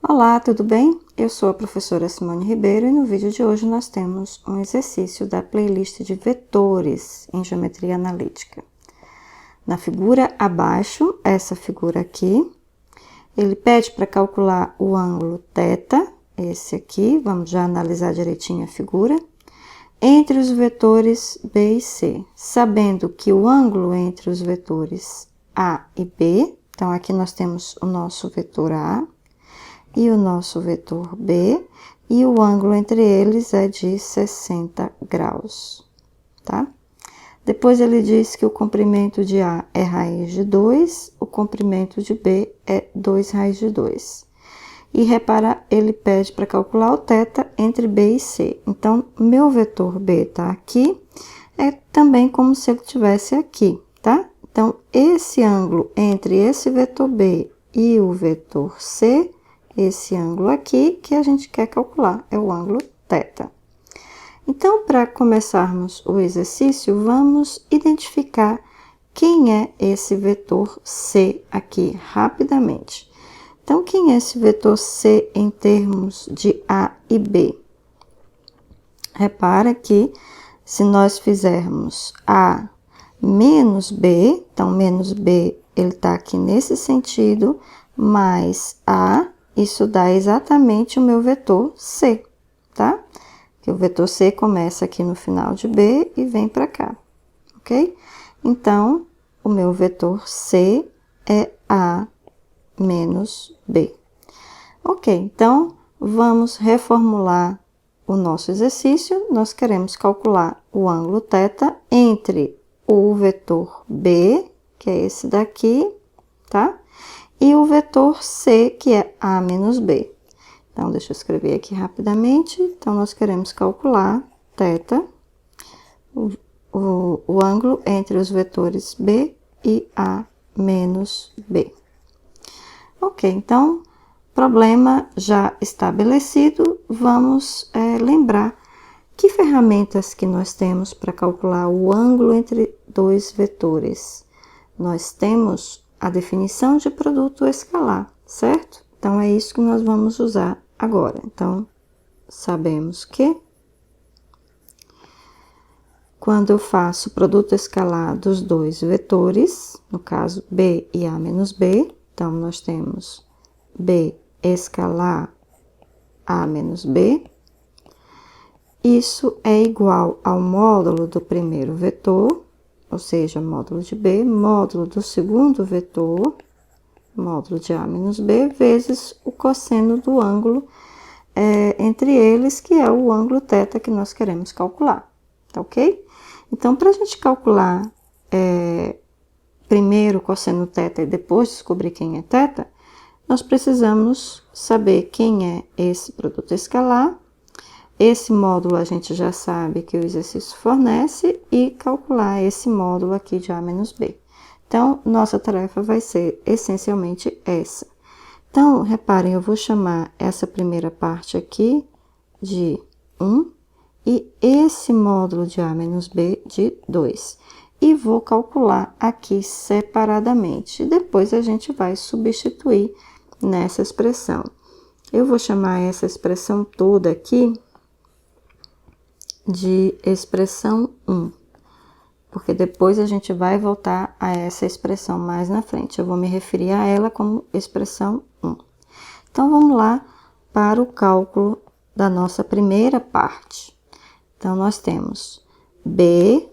Olá, tudo bem? Eu sou a professora Simone Ribeiro e no vídeo de hoje nós temos um exercício da playlist de vetores em geometria analítica. Na figura abaixo, essa figura aqui, ele pede para calcular o ângulo θ, esse aqui, vamos já analisar direitinho a figura, entre os vetores B e C, sabendo que o ângulo entre os vetores A e B, então aqui nós temos o nosso vetor A, e o nosso vetor B, e o ângulo entre eles é de 60 graus, tá? Depois ele diz que o comprimento de A é raiz de 2, o comprimento de B é 2 raiz de 2. E repara, ele pede para calcular o θ entre B e C. Então, meu vetor B tá aqui, é também como se ele estivesse aqui, tá? Então, esse ângulo entre esse vetor B e o vetor C, esse ângulo aqui que a gente quer calcular, é o ângulo θ. Então, para começarmos o exercício, vamos identificar quem é esse vetor C aqui, rapidamente. Então, quem é esse vetor C em termos de A e B? Repara que se nós fizermos A menos B, então, menos B, ele está aqui nesse sentido, mais A, isso dá exatamente o meu vetor C, tá? Que o vetor C começa aqui no final de B e vem para cá, ok? Então, o meu vetor C é A menos B. Ok, então, vamos reformular o nosso exercício. Nós queremos calcular o ângulo θ entre o vetor B, que é esse daqui, tá? E o vetor C, que é A menos B. Então, deixa eu escrever aqui rapidamente. Então, nós queremos calcular θ, o ângulo entre os vetores B e A menos B. Ok, então, problema já estabelecido, vamos lembrar que ferramentas que nós temos para calcular o ângulo entre dois vetores. Nós temos a definição de produto escalar, certo? Então, é isso que nós vamos usar agora. Então, sabemos que quando eu faço o produto escalar dos dois vetores, no caso B e A menos B, então, nós temos B escalar A menos B, isso é igual ao módulo do primeiro vetor, ou seja, módulo de B, módulo do segundo vetor, módulo de A menos B, vezes o cosseno do ângulo entre eles, que é o ângulo θ que nós queremos calcular, tá ok? Então, para a gente calcular primeiro o cosseno θ e depois descobrir quem é θ, nós precisamos saber quem é esse produto escalar. Esse módulo a gente já sabe que o exercício fornece e calcular esse módulo aqui de A menos B. Então, nossa tarefa vai ser essencialmente essa. Então, reparem, eu vou chamar essa primeira parte aqui de 1 e esse módulo de A menos B de 2. E vou calcular aqui separadamente. Depois a gente vai substituir nessa expressão. Eu vou chamar essa expressão toda aqui de expressão 1, porque depois a gente vai voltar a essa expressão mais na frente. Eu vou me referir a ela como expressão 1. Então, vamos lá para o cálculo da nossa primeira parte. Então, nós temos B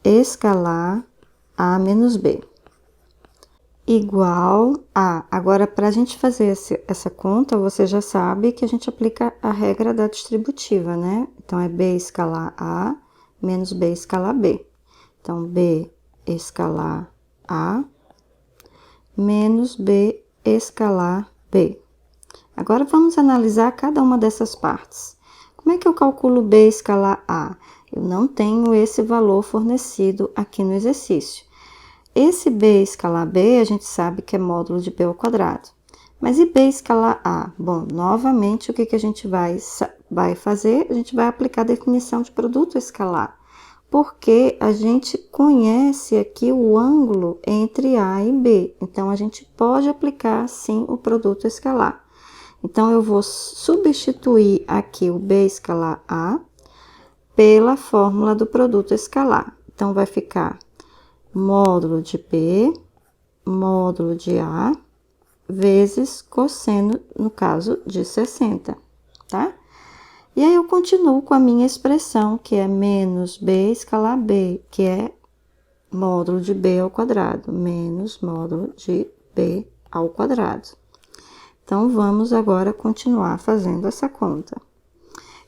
escalar A menos B igual a... Agora, para a gente fazer essa conta, você já sabe que a gente aplica a regra da distributiva, né? Então, é B escalar A menos B escalar B. Então, B escalar A menos B escalar B. Agora, vamos analisar cada uma dessas partes. Como é que eu calculo B escalar A? Eu não tenho esse valor fornecido aqui no exercício. Esse B escalar B, a gente sabe que é módulo de B ao quadrado. Mas e B escalar A? Bom, novamente, o que a gente vai fazer? A gente vai aplicar a definição de produto escalar. Porque a gente conhece aqui o ângulo entre A e B. Então, a gente pode aplicar, sim, o produto escalar. Então, eu vou substituir aqui o b escalar a pela fórmula do produto escalar. Então, vai ficar módulo de b, módulo de a, vezes cosseno, no caso, de 60, tá? E aí, eu continuo com a minha expressão, que é menos b escalar b, que é módulo de b ao quadrado, menos módulo de b ao quadrado. Então, vamos agora continuar fazendo essa conta.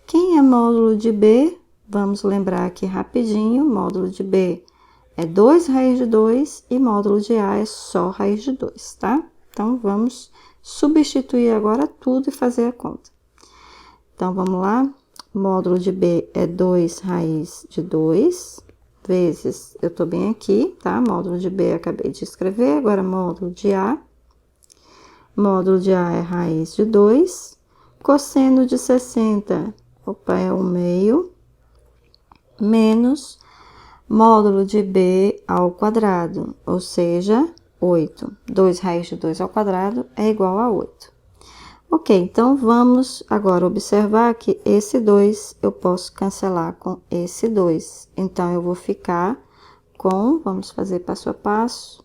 Quem é módulo de b? Vamos lembrar aqui rapidinho, módulo de b é 2 raiz de 2 e módulo de a é só raiz de 2, tá? Então, vamos substituir agora tudo e fazer a conta. Então, vamos lá. Módulo de b é 2 raiz de 2, vezes, eu tô bem aqui, tá? Módulo de b acabei de escrever, agora módulo de a. Módulo de a é raiz de 2, cosseno de 60, opa, é 1/2, menos módulo de b ao quadrado, ou seja, 8. 2 raiz de 2 ao quadrado é igual a 8. Ok, então, vamos agora observar que esse 2 eu posso cancelar com esse 2. Então, eu vou ficar com, vamos fazer passo a passo,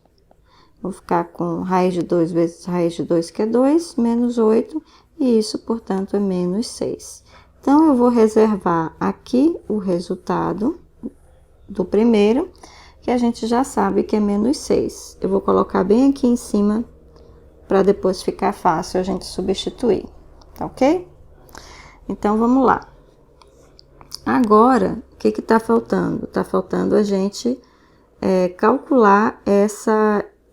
vou ficar com raiz de 2 vezes raiz de 2, que é 2, menos 8, e isso, portanto, é menos 6. Então, eu vou reservar aqui o resultado do primeiro, que a gente já sabe que é menos 6. Eu vou colocar bem aqui em cima, para depois ficar fácil a gente substituir, tá ok? Então, vamos lá. Agora, o que que tá faltando? Tá faltando a gente calcular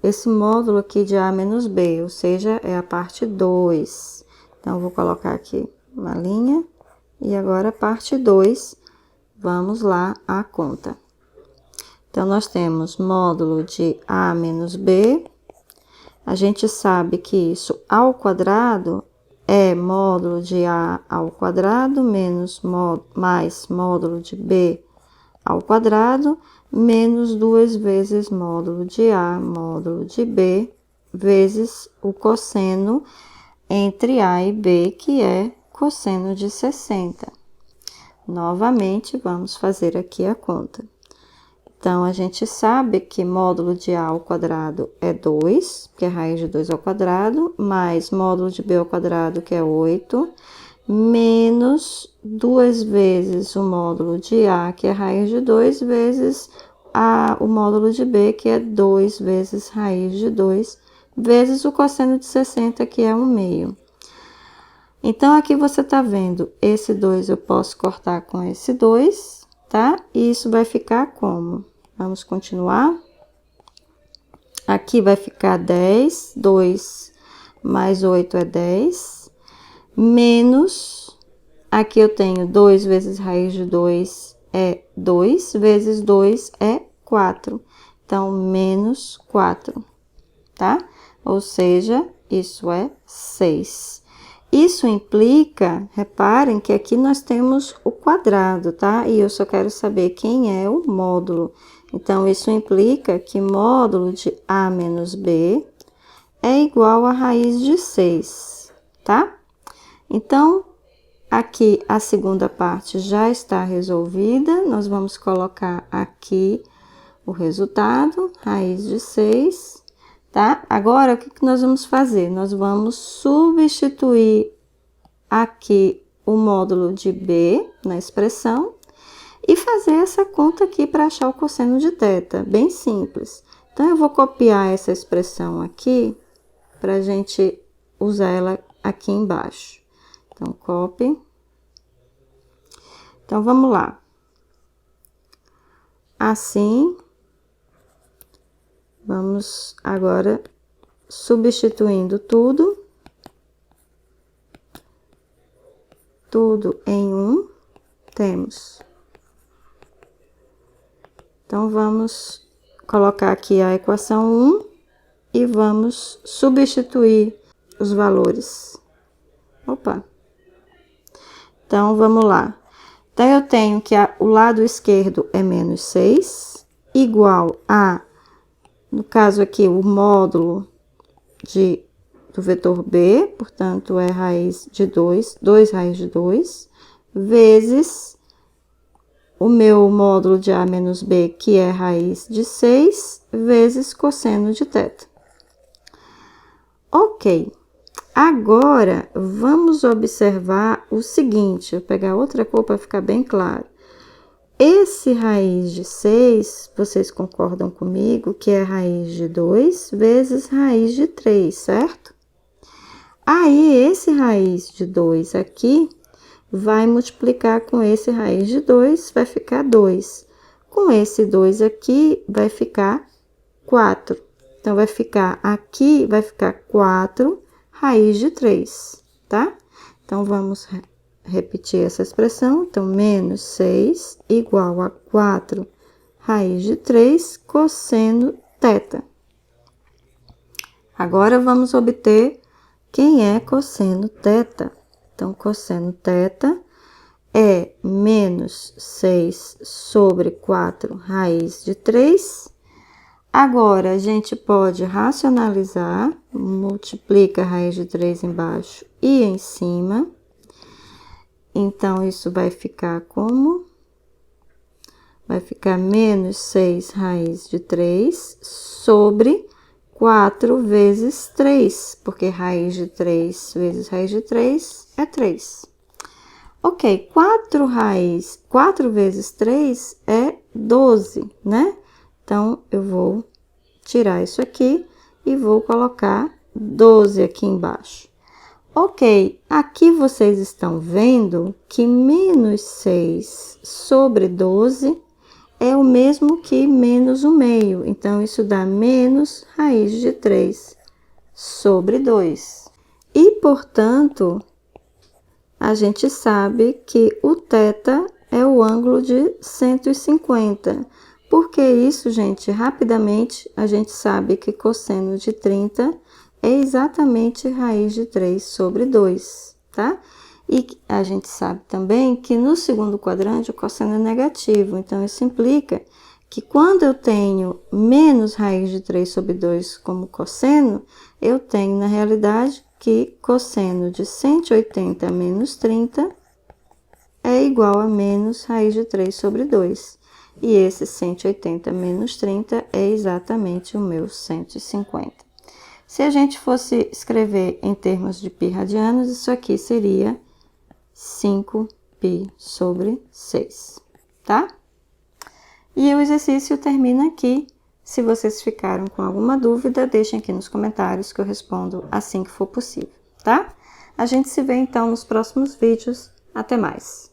esse módulo aqui de a menos b, ou seja, é a parte 2. Então, vou colocar aqui uma linha, e agora a parte 2, vamos lá à conta. Então, nós temos módulo de a menos b. A gente sabe que isso ao quadrado é módulo de a ao quadrado mais módulo de b ao quadrado menos 2 vezes módulo de a módulo de b vezes o cosseno entre a e b, que é cosseno de 60. Novamente, vamos fazer aqui a conta. Então, a gente sabe que módulo de a ao quadrado é 2, que é raiz de 2 ao quadrado, mais módulo de b ao quadrado, que é 8, menos 2 vezes o módulo de a, que é raiz de 2, vezes o módulo de b, que é 2 vezes raiz de 2, vezes o cosseno de 60, que é 1/2. Então, aqui você tá vendo, esse 2 eu posso cortar com esse 2, tá? E isso vai ficar como? Vamos continuar. Aqui vai ficar 10, 2 mais 8 é 10, menos, aqui eu tenho 2 vezes raiz de 2 é 2, vezes 2 é 4. Então, menos 4, tá? Ou seja, isso é 6. Isso implica, reparem que aqui nós temos o quadrado, tá? E eu só quero saber quem é o módulo. Então, isso implica que módulo de a menos b é igual a raiz de 6, tá? Então, aqui a segunda parte já está resolvida. Nós vamos colocar aqui o resultado, raiz de 6, tá? Agora, o que que nós vamos fazer? Nós vamos substituir aqui o módulo de b na expressão e fazer essa conta aqui para achar o cosseno de θ, bem simples. Então, eu vou copiar essa expressão aqui para a gente usar ela aqui embaixo. Então, copy. Então, vamos lá. Assim, vamos agora substituindo tudo em 1, temos. Então, vamos colocar aqui a equação 1 e vamos substituir os valores. Opa! Então, vamos lá. Então, eu tenho que o lado esquerdo é menos 6, igual a, no caso aqui, o módulo de do vetor B, portanto, é raiz de 2, 2 raiz de 2, vezes o meu módulo de A menos B, que é raiz de 6, vezes cosseno de θ. Ok. Agora, vamos observar o seguinte, eu vou pegar outra cor para ficar bem claro. Esse raiz de 6, vocês concordam comigo que é raiz de 2 vezes raiz de 3, certo? Aí, esse raiz de 2 aqui vai multiplicar com esse raiz de 2, vai ficar 2. Com esse 2 aqui, vai ficar 4. Então, vai ficar aqui, vai ficar 4 raiz de 3, tá? Então, vamos repetir essa expressão. Então, menos 6 igual a 4 raiz de 3 cosseno θ. Agora, vamos obter quem é cosseno θ. Então, cosseno θ é menos 6 sobre 4 raiz de 3. Agora, a gente pode racionalizar, multiplica a raiz de 3 embaixo e em cima. Então, isso vai ficar como? Vai ficar menos 6 raiz de 3 sobre 4 vezes 3, porque raiz de 3 vezes raiz de 3 é 3. Ok, 4 vezes 3 é 12, né? Então, eu vou tirar isso aqui e vou colocar 12 aqui embaixo. Ok, aqui vocês estão vendo que menos 6 sobre 12 é o mesmo que menos o meio. Então, isso dá menos raiz de 3 sobre 2. E, portanto, a gente sabe que o θ é o ângulo de 150. Por que isso, gente? Rapidamente, a gente sabe que cosseno de 30 é exatamente raiz de 3 sobre 2, tá? E a gente sabe também que no segundo quadrante o cosseno é negativo. Então, isso implica que quando eu tenho menos raiz de 3 sobre 2 como cosseno, eu tenho, na realidade, que cosseno de 180 menos 30 é igual a menos raiz de 3 sobre 2. E esse 180 menos 30 é exatamente o meu 150. Se a gente fosse escrever em termos de π radianos, isso aqui seria 5π sobre 6, tá? E o exercício termina aqui. Se vocês ficaram com alguma dúvida, deixem aqui nos comentários que eu respondo assim que for possível, tá? A gente se vê então nos próximos vídeos. Até mais!